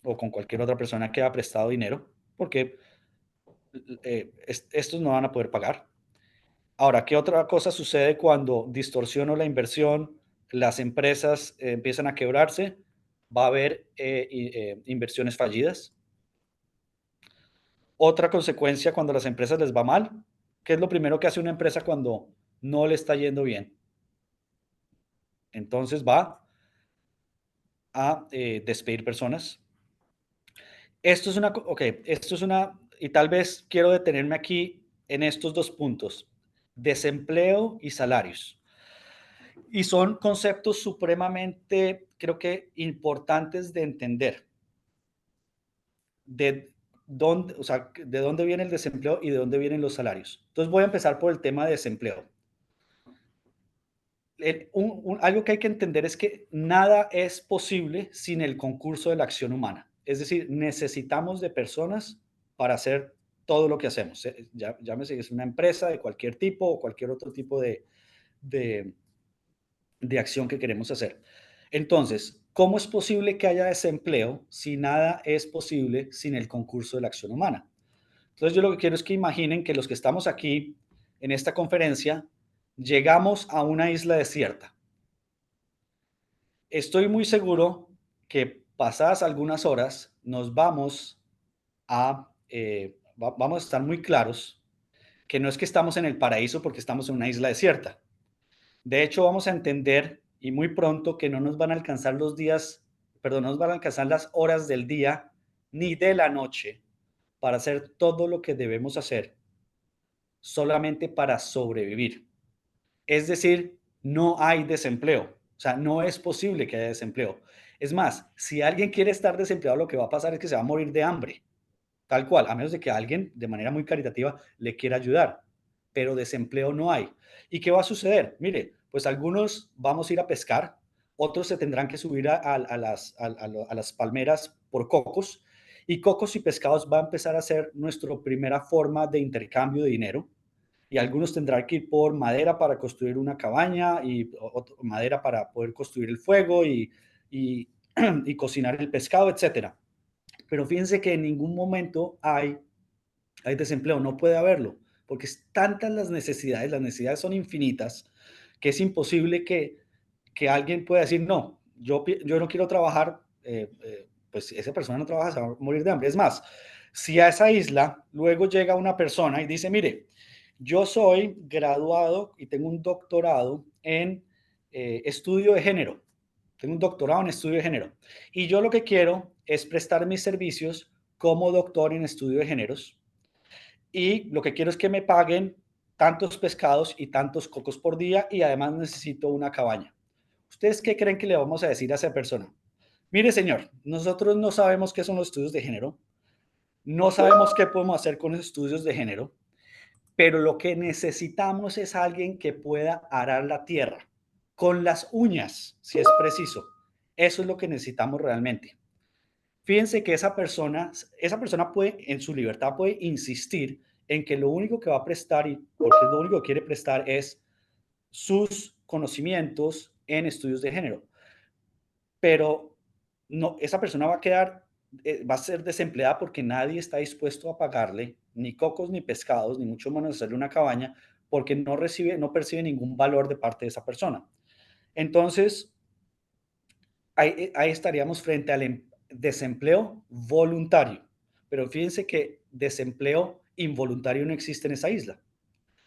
o con cualquier otra persona que ha prestado dinero, porque estos no van a poder pagar. Ahora, ¿qué otra cosa sucede cuando distorsiono la inversión, las empresas empiezan a quebrarse, va a haber inversiones fallidas. Otra consecuencia cuando a las empresas les va mal, ¿qué es lo primero que hace una empresa cuando no le está yendo bien? Entonces va a despedir personas. Esto es una, y tal vez quiero detenerme aquí en estos dos puntos, desempleo y salarios. Y son conceptos supremamente, creo que, importantes de entender. De dónde, o sea, de dónde viene el desempleo y de dónde vienen los salarios. Entonces voy a empezar por el tema de desempleo. Algo que hay que entender es que nada es posible sin el concurso de la acción humana. Es decir, necesitamos de personas para hacer todo lo que hacemos. Llámese si es una empresa de cualquier tipo o cualquier otro tipo de, de acción que queremos hacer. Entonces, ¿cómo es posible que haya desempleo si nada es posible sin el concurso de la acción humana? Entonces, yo lo que quiero es que imaginen que los que estamos aquí en esta conferencia llegamos a una isla desierta. Estoy muy seguro que pasadas algunas horas nos vamos vamos a estar muy claros que no es que estamos en el paraíso porque estamos en una isla desierta. De hecho, vamos a entender y muy pronto que no nos van a alcanzar los días, perdón, no nos van a alcanzar las horas del día ni de la noche para hacer todo lo que debemos hacer solamente para sobrevivir. Es decir, no hay desempleo. O sea, no es posible que haya desempleo. Es más, si alguien quiere estar desempleado, lo que va a pasar es que se va a morir de hambre. Tal cual, a menos de que alguien de manera muy caritativa le quiera ayudar. Pero desempleo no hay. ¿Y qué va a suceder? Mire, pues algunos vamos a ir a pescar, otros se tendrán que subir a las palmeras por cocos, y cocos y pescados va a empezar a ser nuestra primera forma de intercambio de dinero, y algunos tendrán que ir por madera para construir una cabaña y madera para poder construir el fuego y, y cocinar el pescado, etcétera. Pero fíjense que en ningún momento hay desempleo, no puede haberlo, porque es tantas las necesidades son infinitas, que es imposible que alguien pueda decir, no, yo no quiero trabajar, pues esa persona no trabaja, se va a morir de hambre. Es más, si a esa isla luego llega una persona y dice, mire, yo soy graduado y tengo un doctorado en estudio de género, tengo un doctorado en estudio de género, y yo lo que quiero es prestar mis servicios como doctor en estudio de géneros, y lo que quiero es que me paguen tantos pescados y tantos cocos por día y además necesito una cabaña. ¿Ustedes qué creen que le vamos a decir a esa persona? Mire, señor, nosotros no sabemos qué son los estudios de género, no sabemos qué podemos hacer con los estudios de género, pero lo que necesitamos es alguien que pueda arar la tierra con las uñas, si es preciso. Eso es lo que necesitamos realmente. Fíjense que esa persona puede, en su libertad, puede insistir en que lo único que va a prestar, y porque lo único que quiere prestar, es sus conocimientos en estudios de género. Pero no, esa persona va a quedar, va a ser desempleada porque nadie está dispuesto a pagarle ni cocos ni pescados, ni mucho menos hacerle una cabaña, porque no percibe ningún valor de parte de esa persona. Entonces, ahí estaríamos frente al desempleo voluntario. Pero fíjense que desempleo involuntario no existe en esa isla.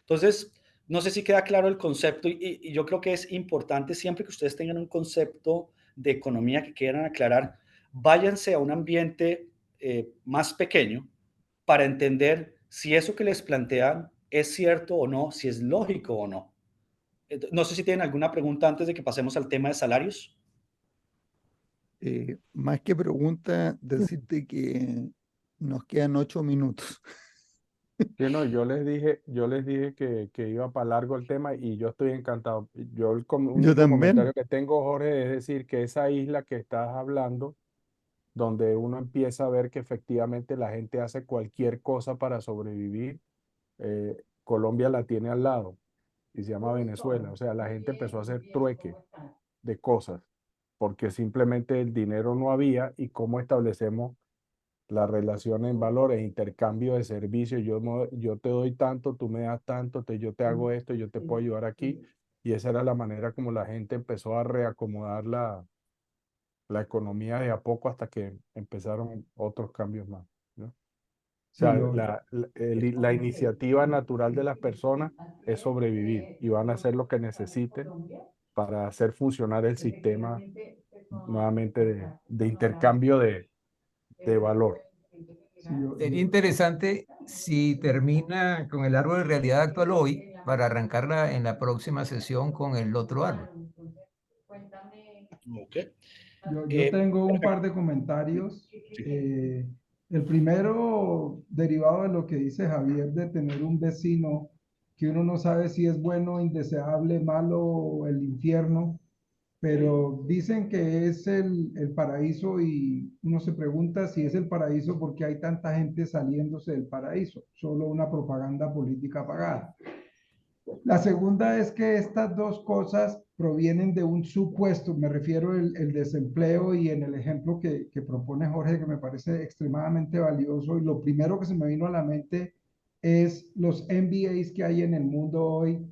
Entonces, no sé si queda claro el concepto y yo creo que es importante siempre que ustedes tengan un concepto de economía que quieran aclarar, váyanse a un ambiente más pequeño para entender si eso que les plantean es cierto o no, si es lógico o no. No sé si tienen alguna pregunta antes de que pasemos al tema de salarios. Más que pregunta, decirte que nos quedan 8 minutos. Sí, no, yo les dije que iba para largo el tema y yo estoy encantado. Yo el Yo único comentario también. que tengo, Jorge, es decir que esa isla que estás hablando, donde uno empieza a ver que efectivamente la gente hace cualquier cosa para sobrevivir, Colombia la tiene al lado y se llama Venezuela. O sea, la gente empezó a hacer trueque de cosas porque simplemente el dinero no había y cómo establecemos la relación en valores, intercambio de servicios. Yo te doy tanto, tú me das tanto, yo te hago esto, yo te puedo ayudar aquí. Y esa era la manera como la gente empezó a reacomodar la economía de a poco hasta que empezaron otros cambios más, ¿no? O Sí, sea, yo, la iniciativa natural de las personas es sobrevivir y van a hacer lo que necesiten para hacer funcionar el sistema nuevamente de intercambio de valor. sí, yo, Sería interesante si termina con el árbol de realidad actual hoy para arrancarla en la próxima sesión con el otro árbol. Ok. yo tengo un par de comentarios. El primero, derivado de lo que dice Javier, de tener un vecino que uno no sabe si es bueno, indeseable, malo o el infierno, pero dicen que es el paraíso y uno se pregunta si es el paraíso porque hay tanta gente saliéndose del paraíso, solo una propaganda política pagada. La segunda es que estas dos cosas provienen de un supuesto, me refiero el desempleo y en el ejemplo que propone Jorge, que me parece extremadamente valioso. Y lo primero que se me vino a la mente es los MBAs que hay en el mundo hoy,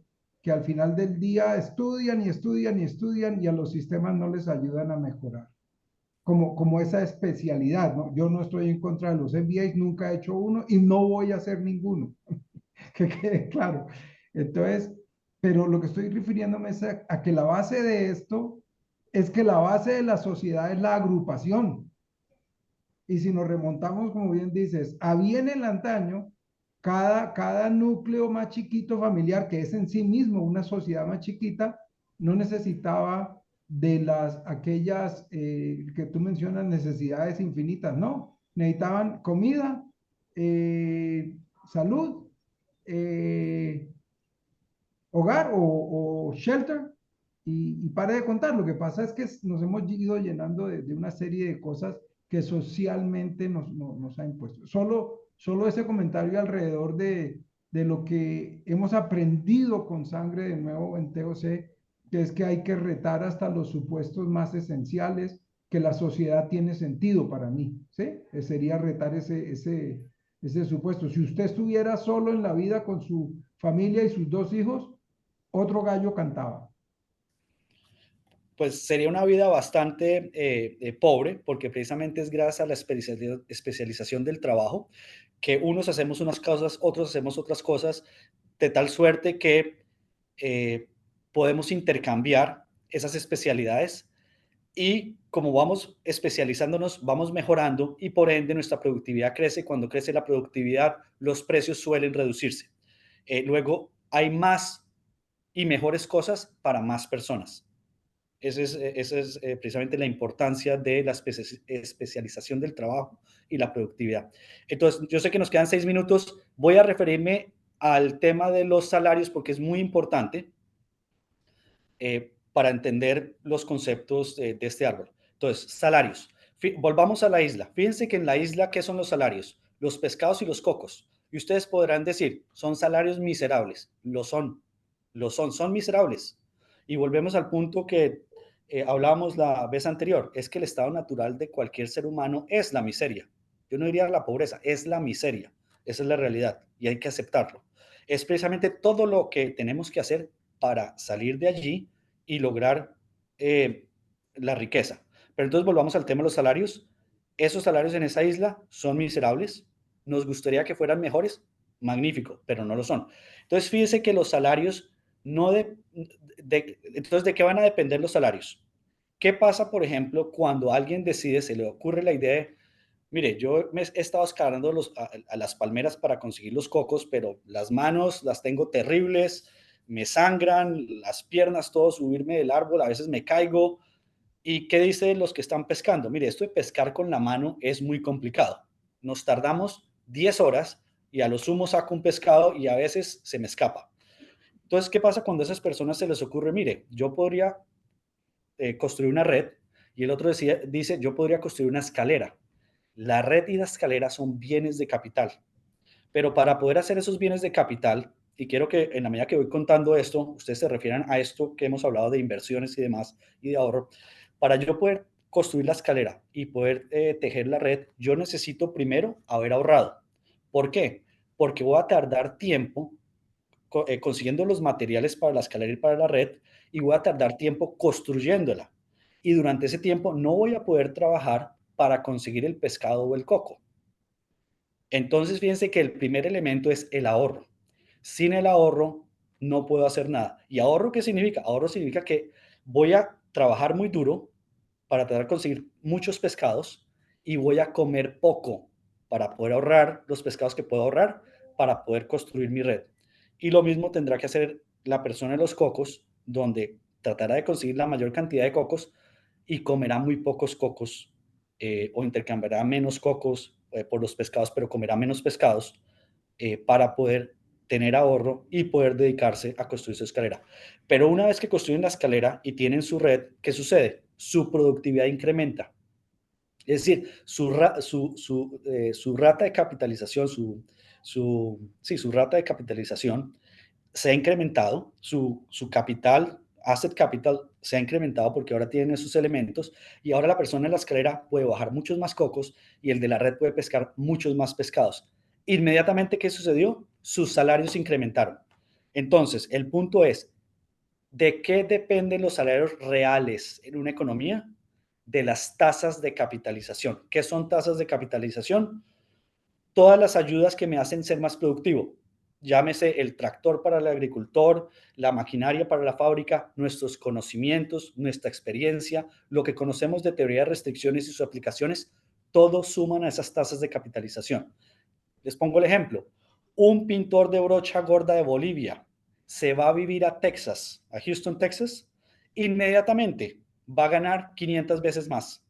que al final del día estudian y estudian y estudian y a los sistemas no les ayudan a mejorar. Como esa especialidad, ¿no? Yo no estoy en contra de los MBAs, nunca he hecho uno y no voy a hacer ninguno. Que quede claro. Entonces, pero lo que estoy refiriéndome es a que la base de esto es que la base de la sociedad es la agrupación. Y si nos remontamos, como bien dices, a bien el antaño, cada núcleo más chiquito familiar, que es en sí mismo una sociedad más chiquita, no necesitaba de aquellas que tú mencionas, necesidades infinitas, no, necesitaban comida, salud, eh, hogar o shelter y pare de contar. Lo que pasa es que nos hemos ido llenando de una serie de cosas que socialmente nos ha impuesto. Solo ese comentario alrededor de lo que hemos aprendido con sangre de nuevo en TOC, que es que hay que retar hasta los supuestos más esenciales, que la sociedad tiene sentido para mí, ¿sí? Sería retar ese supuesto. Si usted estuviera solo en la vida con su familia y sus dos hijos, otro gallo cantaba. Pues sería una vida bastante pobre, porque precisamente es gracias a la especialización del trabajo que unos hacemos unas cosas, otros hacemos otras cosas, de tal suerte que podemos intercambiar esas especialidades y como vamos especializándonos, vamos mejorando y por ende nuestra productividad crece. Cuando crece la productividad, los precios suelen reducirse. Luego hay más y mejores cosas para más personas. Esa es precisamente la importancia de la especialización del trabajo y la productividad. Entonces, yo sé que nos quedan 6 minutos. Voy a referirme al tema de los salarios porque es muy importante para entender los conceptos de este árbol. Entonces, salarios. Volvamos a la isla. Fíjense que en la isla, ¿qué son los salarios? Los pescados y los cocos. Y ustedes podrán decir, son salarios miserables. Son miserables. Y volvemos al punto que hablábamos la vez anterior, es que el estado natural de cualquier ser humano es la miseria. Yo no diría la pobreza, es la miseria. Esa es la realidad y hay que aceptarlo. Es precisamente todo lo que tenemos que hacer para salir de allí y lograr la riqueza. Pero entonces volvamos al tema de los salarios. Esos salarios en esa isla son miserables. Nos gustaría que fueran mejores. Magnífico, pero no lo son. Entonces fíjese que los salarios no entonces, ¿de qué van a depender los salarios? ¿Qué pasa, por ejemplo, cuando alguien decide, se le ocurre la idea de, mire, yo me he estado escalando a las palmeras para conseguir los cocos, pero las manos las tengo terribles, me sangran, las piernas, todo, subirme del árbol, a veces me caigo. ¿Y qué dicen los que están pescando? Mire, esto de pescar con la mano es muy complicado. Nos tardamos 10 horas y a lo sumo saco un pescado y a veces se me escapa. Entonces, ¿qué pasa cuando a esas personas se les ocurre, mire, yo podría construir una red y el otro dice, yo podría construir una escalera? La red y la escalera son bienes de capital, pero para poder hacer esos bienes de capital, y quiero que en la medida que voy contando esto, ustedes se refieran a esto que hemos hablado de inversiones y demás y de ahorro, para yo poder construir la escalera y poder tejer la red, yo necesito primero haber ahorrado. ¿Por qué? Porque voy a tardar tiempo consiguiendo los materiales para la escalera y para la red, y voy a tardar tiempo construyéndola. Y durante ese tiempo no voy a poder trabajar para conseguir el pescado o el coco. Entonces, fíjense que el primer elemento es el ahorro. Sin el ahorro no puedo hacer nada. ¿Y ahorro qué significa? Ahorro significa que voy a trabajar muy duro para tratar de conseguir muchos pescados y voy a comer poco para poder ahorrar los pescados que puedo ahorrar para poder construir mi red. Y lo mismo tendrá que hacer la persona de los cocos, donde tratará de conseguir la mayor cantidad de cocos y comerá muy pocos cocos, o intercambiará menos cocos por los pescados, pero comerá menos pescados para poder tener ahorro y poder dedicarse a construir su escalera. Pero una vez que construyen la escalera y tienen su red, ¿qué sucede? Su productividad incrementa. Es decir, su rata de capitalización, su rata de capitalización se ha incrementado, su capital, asset capital, se ha incrementado porque ahora tienen esos elementos y ahora la persona en la escalera puede bajar muchos más cocos y el de la red puede pescar muchos más pescados. Inmediatamente, ¿qué sucedió? Sus salarios se incrementaron. Entonces, el punto es, ¿de qué dependen los salarios reales en una economía? De las tasas de capitalización. ¿Qué son tasas de capitalización? Todas las ayudas que me hacen ser más productivo. Llámese el tractor para el agricultor, la maquinaria para la fábrica, nuestros conocimientos, nuestra experiencia, lo que conocemos de teoría de restricciones y sus aplicaciones, todos suman a esas tasas de capitalización. Les pongo el ejemplo. Un pintor de brocha gorda de Bolivia se va a vivir a Texas, a Houston, Texas, inmediatamente va a ganar 500 veces más.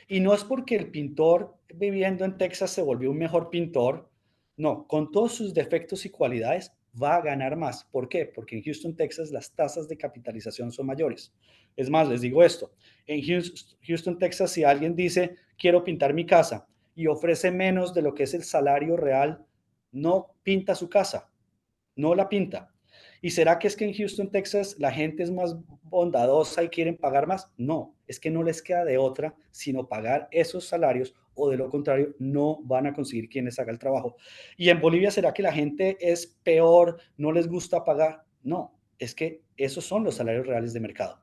Y no es porque el pintor viviendo en Texas se volvió un mejor pintor, no, con todos sus defectos y cualidades va a ganar más. ¿Por qué? Porque en Houston, Texas, las tasas de capitalización son mayores. Es más, les digo esto, en Houston, Texas, si alguien dice, quiero pintar mi casa y ofrece menos de lo que es el salario real, no pinta su casa, no la pinta. ¿Y será que es que en Houston, Texas, la gente es más bondadosa y quieren pagar más? No, es que no les queda de otra sino pagar esos salarios o de lo contrario no van a conseguir quien les haga el trabajo. ¿Y en Bolivia será que la gente es peor, no les gusta pagar? No, es que esos son los salarios reales de mercado.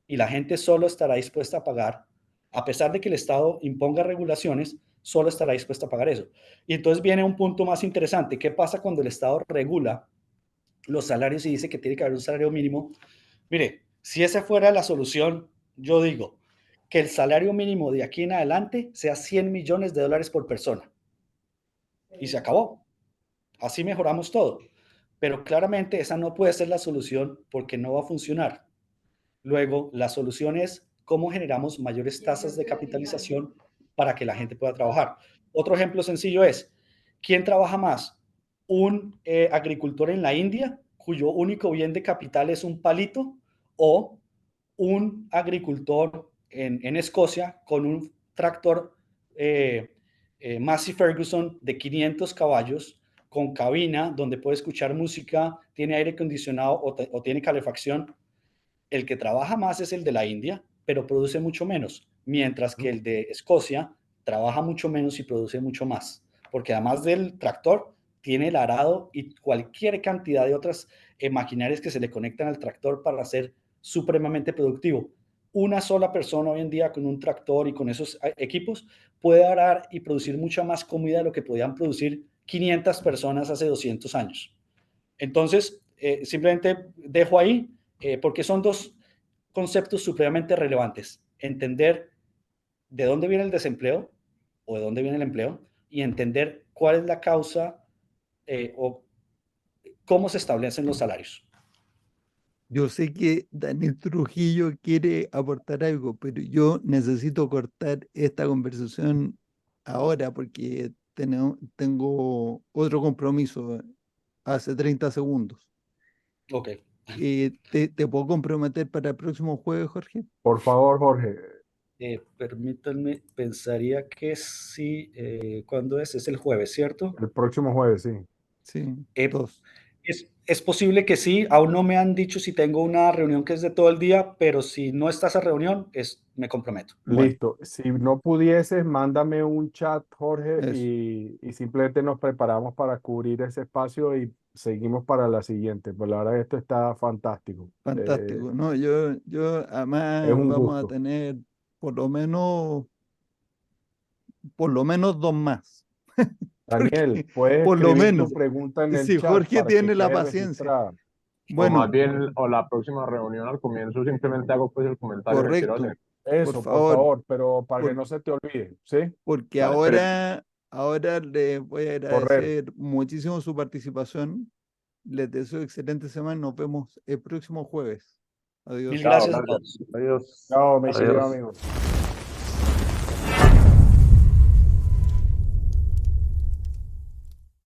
Y la gente solo estará dispuesta a pagar, a pesar de que el Estado imponga regulaciones, solo estará dispuesta a pagar eso. Y entonces viene un punto más interesante. ¿Qué pasa cuando el Estado regula los salarios y dice que tiene que haber un salario mínimo? Mire, si esa fuera la solución, yo digo que el salario mínimo de aquí en adelante sea 100 millones de dólares por persona. Y se acabó. Así mejoramos todo. Pero claramente esa no puede ser la solución porque no va a funcionar. Luego, la solución es cómo generamos mayores tasas de capitalización para que la gente pueda trabajar. Otro ejemplo sencillo es, ¿quién trabaja más? ¿Un agricultor en la India, cuyo único bien de capital es un palito? ¿O un agricultor en Escocia con un tractor Massey Ferguson de 500 caballos, con cabina, donde puede escuchar música, tiene aire acondicionado o tiene calefacción? El que trabaja más es el de la India, pero produce mucho menos, mientras que el de Escocia trabaja mucho menos y produce mucho más, porque además del tractor, tiene el arado y cualquier cantidad de otras maquinarias que se le conectan al tractor para ser supremamente productivo. Una sola persona hoy en día con un tractor y con esos equipos puede arar y producir mucha más comida de lo que podían producir 500 personas hace 200 años. Entonces, simplemente dejo ahí porque son dos conceptos supremamente relevantes. Entender de dónde viene el desempleo o de dónde viene el empleo y entender cuál es la causa o cómo se establecen los salarios. Yo sé que Daniel Trujillo quiere aportar algo, pero yo necesito cortar esta conversación ahora porque tengo otro compromiso hace 30 segundos. Ok. ¿Te puedo comprometer para el próximo jueves, Jorge? Por favor, Jorge. Permítanme, pensaría que sí. ¿Cuándo es? Es el jueves, ¿cierto? El próximo jueves, sí. Sí, Eh, 2. es posible que sí. Aún no me han dicho si tengo una reunión que es de todo el día, pero si no está esa reunión, me comprometo. Bueno, Listo. Si no pudieses, mándame un chat, Jorge, eso. y simplemente nos preparamos para cubrir ese espacio y seguimos para la siguiente. Pues la verdad que esto está fantástico. Fantástico, ¿no? Yo además Es un vamos a gusto. tener por lo menos 2 más. Daniel, Porque, puedes por lo escribir tu menos, pregunta en el si chat Jorge para que tiene la quede paciencia. registrada. O más Bueno, bien, o la próxima reunión al comienzo simplemente hago pues el comentario que quiero correcto, hacer. Eso, por favor, favor, pero para que por- no se te olvide, ¿sí? porque Vale, ahora les voy a Correr. agradecer muchísimo su participación. Les deseo excelente semana. Nos vemos el próximo jueves. Adiós. Mil Chao, gracias a gracias. todos. Adiós. Chao, mis Adiós. queridos amigos.